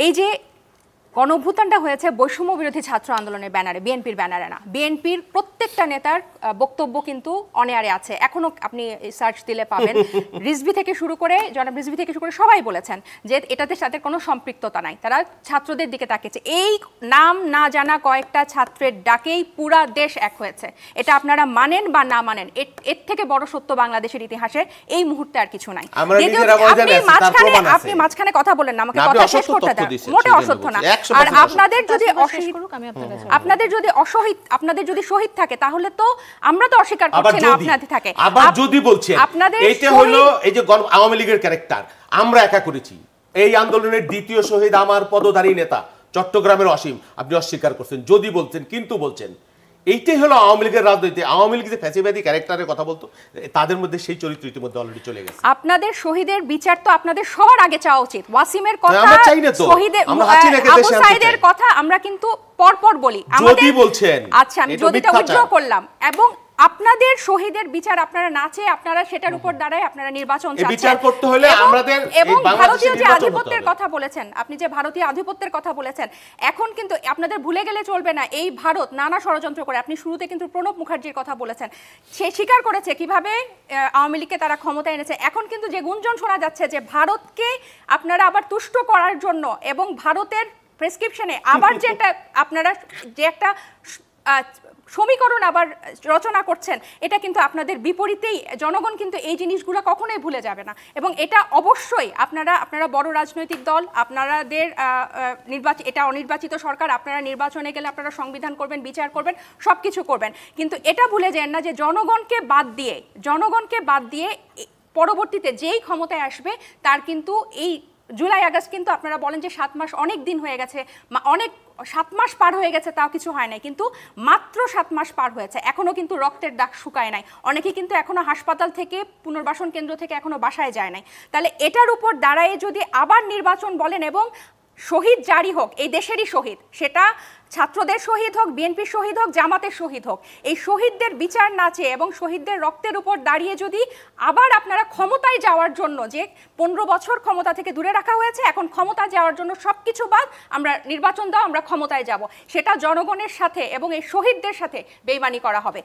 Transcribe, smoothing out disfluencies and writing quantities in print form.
এই যে গণঅভ্যুত্থানটা হয়েছে বৈষম্য বিরোধী ছাত্র আন্দোলনের ব্যানারে, বিএনপির ব্যানারে না। বিএনপির প্রত্যেকটা নেতার বক্তব্য কিন্তু অনেয়ারে আছে, এখনো আপনি সার্চ দিলে পাবেন। রিজভী থেকে শুরু করে, জনাব রিজভী থেকে শুরু করে সবাই বলেছেন যে এটাতে সাথে কোনো সম্পৃক্ততা নাই, তারা ছাত্রদের দিকে তাকিয়েছে। এই নাম না জানা কয়েকটা ছাত্রের ডাকেই পুরা দেশ এক হয়েছে। এটা আপনারা মানেন বা না মানেন, এর থেকে বড় সত্য বাংলাদেশের ইতিহাসে এই মুহূর্তে আর কিছু নাই। আপনি মাঝখানে কথা বলেন না, আমাকে কথা শেষ করতে দেন। মোটে অসত্য না। আর আপনাদের যদি শহীদ থাকে তাহলে তো আমরা তো অস্বীকার করছি না আপনাদের থাকে। আবার যদি বলছেন এইটা হলো এই যে আওয়ামী লীগের ক্যারেক্টার, আমরা একা করেছি। এই আন্দোলনের দ্বিতীয় শহীদ আমার পদধারী নেতা চট্টগ্রামের অসীম, আপনি অস্বীকার করছেন যদি বলছেন, কিন্তু বলছেন এইটাই হলো আওয়ামী লীগের রাজনীতি। আওয়ামী লীগ যে ফ্যাসিবাদী ক্যারেক্টারের কথা বলতো, তাদের মধ্যে সেই চরিত্র ইতিমধ্যে অলরেডি চলে গেছে। আপনাদের শহীদের বিচার তো আপনাদের সবার আগে চাওয়া উচিত। ওয়াসিমের কথা, শহীদের আবু সাইদের কথা আমরা কিন্তু পরপর বলি। যদি বলছেন, আচ্ছা আমি যদিটা উইথড্র করলাম, এবং আপনাদের শহীদের বিচার আপনারা না চেয়ে আপনারা সেটার উপর দাঁড়ায় আপনারা নির্বাচন চাচ্ছেন। বিচার করতে হলে আমাদের এবং ভারতীয় যে আধিপত্যের কথা বলেছেন, আপনি যে ভারতীয় আধিপত্যের কথা বলেছেন, এখন কিন্তু আপনাদের ভুলে গেলে চলবে না এই ভারত নানা ষড়যন্ত্র করে। আপনি শুরুতে কিন্তু প্রণব মুখার্জির কথা বলেছেন, সে স্বীকার করেছে কিভাবে আওয়ামী লীগকে তারা ক্ষমতায় এনেছে। এখন কিন্তু যে গুঞ্জন শোনা যাচ্ছে যে ভারতকে আপনারা আবার তুষ্ট করার জন্য এবং ভারতের প্রেসক্রিপশনে আবার যেটা আপনারা যে একটা সমীকরণ আবার রচনা করছেন, এটা কিন্তু আপনাদের বিপরীতেই। জনগণ কিন্তু এই জিনিসগুলো কখনোই ভুলে যাবে না, এবং এটা অবশ্যই আপনারা বড় রাজনৈতিক দল, আপনাদের এটা অনির্বাচিত সরকার, আপনারা নির্বাচনে গেলে আপনারা সংবিধান করবেন, বিচার করবেন, সব কিছু করবেন, কিন্তু এটা ভুলে যান না যে জনগণকে বাদ দিয়ে পরবর্তীতে যেই ক্ষমতায় আসবে তার কিন্তু এই জুলাই আগস্ট কিন্তু আপনারা বলেন যে 7 মাস অনেক দিন হয়ে গেছে, 7 মাস পার হয়ে গেছে, তাও কিছু হয় নাই, কিন্তু মাত্র 7 মাস পার হয়েছে, এখনো কিন্তু রক্তের দাগ শুকায় নাই। অনেকে কিন্তু এখনো হাসপাতাল থেকে, পুনর্বাসন কেন্দ্র থেকে এখনো বাসায় যায় নাই। তাহলে এটার উপর দাঁড়ায় যদি আবার নির্বাচন বলেন এবং শহীদ জারি হোক, এই দেশেরই শহীদ, সেটা ছাত্রদের শহীদ হোক, বিএনপির শহীদ হোক, জামাতের শহীদ হোক, এই শহীদদের বিচার না চেয়ে এবং শহীদদের রক্তের উপর দাঁড়িয়ে যদি আবার আপনারা ক্ষমতায় যাওয়ার জন্য, যে 15 বছর ক্ষমতা থেকে দূরে রাখা হয়েছে, এখন ক্ষমতা যাওয়ার জন্য সবকিছু বাদ, আমরা নির্বাচন দাও, আমরা ক্ষমতায় যাব, সেটা জনগণের সাথে এবং এই শহীদদের সাথে বেইমানি করা হবে।